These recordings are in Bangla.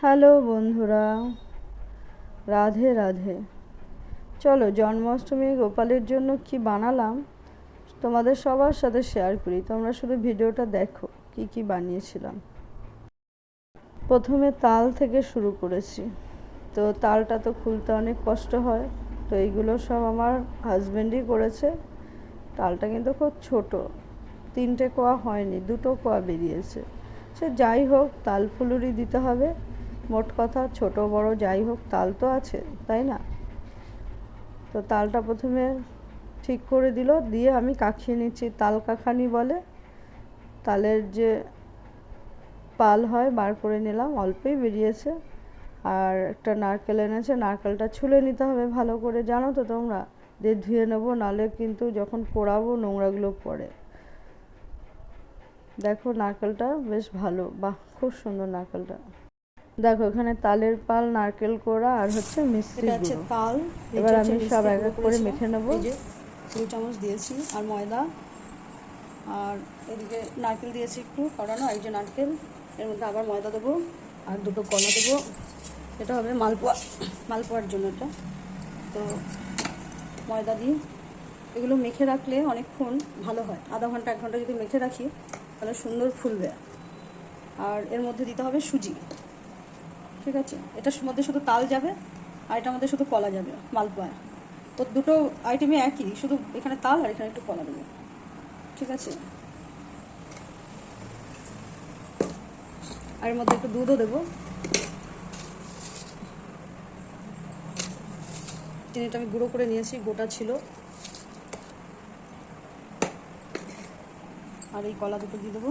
হ্যালো বন্ধুরা, রাধে রাধে। চলো জন্মাষ্টমী গোপালের জন্য কি বানালাম তোমাদের সবার সাথে শেয়ার করি। তোমরা শুধু ভিডিওটা দেখো কি কি বানিয়েছিলাম। প্রথমে তাল থেকে শুরু করেছি। তো তালটা তো খুলতে অনেক কষ্ট হয়, তো এইগুলো সব আমার হাজব্যান্ডই করেছে। তালটা কিন্তু খুব ছোট, 3টে কোয়া হয়নি, 2টো কোয়া বেরিয়েছে। সে যাই হোক, তাল ফুলুরি দিতে হবে। মোট কথা ছোট বড় যাই হোক, তাল তো আছে, তাই না? তো তালটা প্রথমে ঠিক করে দিল, দিয়ে আমি কাখিয়ে নিচ্ছি। তাল কাখানি বলে, তালের যে পাল হয় বার করে নিলাম, অল্পই বেরিয়েছে। আর একটা নারকেল এনেছে, নারকেলটা ছুলে নিতে হবে ভালো করে, জানো তো তোমরা, দিয়ে ধুয়ে নেবো, নাহলে কিন্তু যখন পোড়াবো নোংরাগুলো পড়ে। দেখো নারকেলটা বেশ ভালো, বাহ খুব সুন্দর নারকেলটা। দেখো এখানে তালের পাল, নারকেল কোড়া আর হচ্ছে মিষ্টি গুঁড়ো। তাল এবার আমি সব এক এক করে মেখে নেব। 2 চামচ দিয়েছি, আর ময়দা, আর এদিকে নারকেল দিয়েছি একটু কড়ানো, এই যে নারকেল, এর মধ্যে আবার ময়দা দেবো, আর 2টো কলা দেবো। এটা হবে মালপোয়ার জন্য। এটা তো ময়দা দিই, এগুলো মেখে রাখলে অনেকক্ষণ ভালো হয়। আধা ঘন্টা 1 ঘন্টা যদি মেখে রাখি তাহলে সুন্দর ফুলবে। আর এর মধ্যে দিতে হবে সুজি, ঠিক আছে? এটার মধ্যে শুধু তাল যাবে, আর এটার মধ্যে শুধু কলা যাবে মালপোয়া। তো দুটো আইটেমই একই, শুধু এখানে তাল আর এখানে একটু কলা দেবো, ঠিক আছে? আর এর মধ্যে একটু দুধও দেবো। চিনিটা আমি গুঁড়ো করে নিয়েছি, গোটা ছিল। আর এই কলা দুটো দিয়ে দেবো,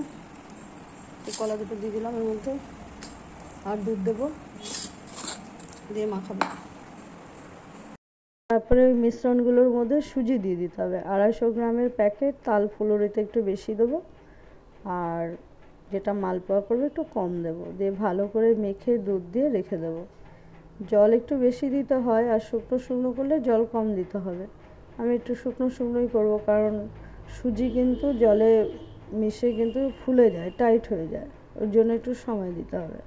এই কলা দুটো দিয়ে দিলাম এর মধ্যে, আর দুধ দেবো, দিয়ে মাখাবো। তারপরে ওই মিশ্রণগুলোর মধ্যে সুজি দিয়ে দিতে হবে। 250 গ্রামের প্যাকেট, তাল ফুলুরিতে একটু বেশি দেবো, আর যেটা মালপোয়া করবে একটু কম দেবো, দিয়ে ভালো করে মেখে দুধ দিয়ে রেখে দেবো। জল একটু বেশি দিতে হয়, আর শুকনো শুকনো করলে জল কম দিতে হবে। আমি একটু শুকনো শুকনোই করবো, কারণ সুজি কিন্তু জলে মিশে কিন্তু ফুলে যায়, টাইট হয়ে যায়, ওর জন্য একটু সময় দিতে হবে।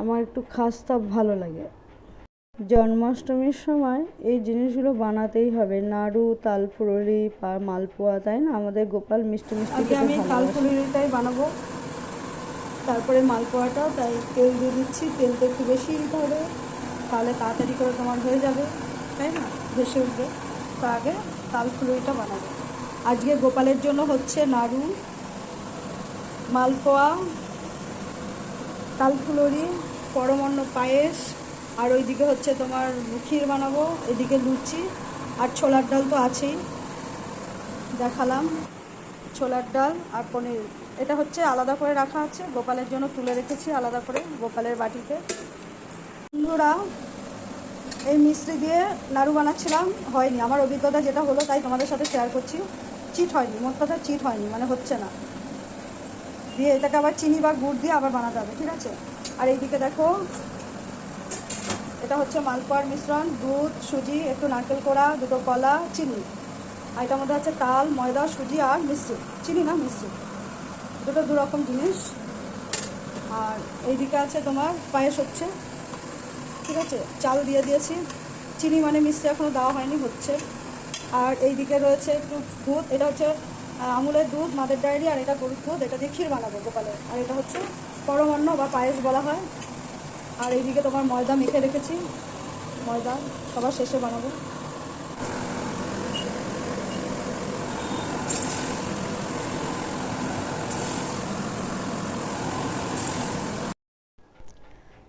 আমার একটু খাস্তা ভালো লাগে। জন্মাষ্টমীর সময় এই জিনিসগুলো বানাতেই হবে, নাড়ু, তাল ফুলুরি, মালপোয়া, তাই না? আমাদের গোপাল মিষ্টি মিষ্টি আগে খেতে আমি তাল ভালোবাসে। ফুলুরিটাই বানাবো, তারপরে মালপোয়াটা। তাই তেল দিয়ে দিচ্ছি, তেলটা একটু বেশি দিতে হবে, তাহলে তাড়াতাড়ি করে তোমার হয়ে যাবে, তাই না? ভেসে উঠবে। তো আগে তাল ফুলুরিটা বানাবো। আজকে গোপালের জন্য হচ্ছে নাড়ু, মালপোয়া, তাল ফুলুরি, পরমান্ন পায়েস, আর ওইদিকে হচ্ছে তোমার ক্ষীর বানাবো, এদিকে লুচি, আর ছোলার ডাল তো আছেই, দেখালাম। ছোলার ডাল আর পনির, এটা হচ্ছে আলাদা করে রাখা আছে, গোপালের জন্য তুলে রেখেছি আলাদা করে গোপালের বাটিতে। বন্ধুরা, এই মিষ্টি দিয়ে নাড়ু বানাচ্ছিলাম, হয়নি। আমার অভিজ্ঞতা যেটা হলো তাই তোমাদের সাথে শেয়ার করছি। চিট হয়নি, মোট কথা চিট হয়নি, মানে হচ্ছে না। দিয়ে এটাকে আবার চিনি বা গুড় দিয়ে আবার বানাতে হবে, ঠিক আছে? আর এইদিকে দেখো, এটা হচ্ছে মালপোয়ার মিশ্রণ, দুধ, সুজি, একটু নারকেল কোড়া, 2টো কলা, চিনি। আর এটার মধ্যে আছে তাল, ময়দা, সুজি আর মিষ্টি, চিনি না মিষ্টি, দুটো 2 রকম জিনিস। আর এইদিকে আছে তোমার পায়েস হচ্ছে, ঠিক আছে? চাল দিয়ে দিয়েছি, চিনি মানে মিষ্টি এখনও দেওয়া হয়নি, হচ্ছে। আর এইদিকে রয়েছে একটু দুধ, এটা হচ্ছে আমুলের দুধ, মাদের ডায়েরি, আর এটা গরুর দুধ, এটা দিয়ে ক্ষীর বানাবো গোপালের। আর এটা হচ্ছে পরমান্ন বা পায়েস বলা হয়। আর এইদিকে তোমার ময়দা মেখে রেখেছি, ময়দা সবার শেষে বানাবো।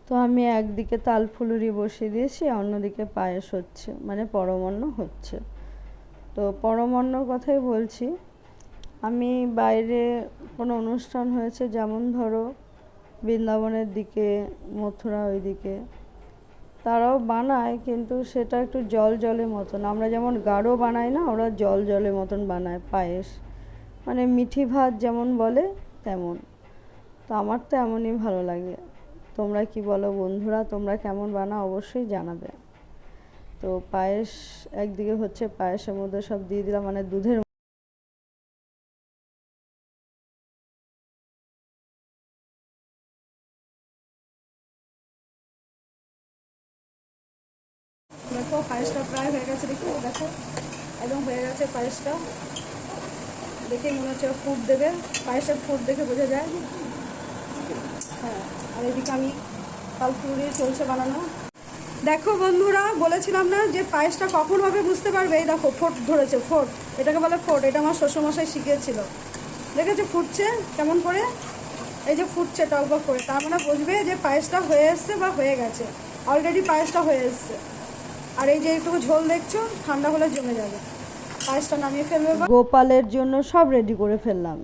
তো আমি একদিকে তাল ফুলুরি বসিয়ে দিয়েছি, অন্যদিকে পায়েস হচ্ছে, মানে পরমান্ন হচ্ছে। তো পরমান্নর কথাই বলছি। আমি বাইরে কোনো অনুষ্ঠান হয়েছে, যেমন ধরো বৃন্দাবনের দিকে, মথুরা ওইদিকে, তারাও বানায়, কিন্তু সেটা একটু জল জলের মতন। আমরা যেমন গাঢ় বানাই না, ওরা জল জলের মতন বানায় পায়েস, মানে মিঠি ভাত যেমন বলে তেমন। তো আমার তো এমনই ভালো লাগে। তোমরা কি বলো বন্ধুরা? তোমরা কেমন বানাও অবশ্যই জানাবে। তো পায়েস একদিকে হচ্ছে, পায়েসের মধ্যে সব দিয়ে দিলাম, মানে দুধের দেখো পায়েসটা প্রায় হয়ে গেছে, দেখো দেখো একদম হয়ে গেছে পায়েসটা। দেখে মনে হচ্ছে ফুট দেবে, পায়েসের ফুট দেখে বোঝা যায়। হ্যাঁ, আর এদিকে আমি কালপুরি চলছে বানানো। দেখো বন্ধুরা, বলেছিলাম না যে পায়েসটা কখন হবে বুঝতে পারবে। এই দেখো ফোট ধরেছে, ফোট, এটাকে বলে ফোট। এটা আমার শ্বশুরমশাই শিখিয়েছিল। দেখেছে ফুটছে কেমন করে, এই যে ফুটছে টকবক করে, তার মানে বুঝবে যে পায়েসটা হয়ে এসছে বা হয়ে গেছে। অলরেডি পায়েসটা হয়ে এসছে। আর এই যে একটু ঝোল দেখছো, ঠান্ডা হলে জমে যাবে। পায়েসটা নামিয়ে ফেলবে। গোপালের জন্য সব রেডি করে ফেললাম।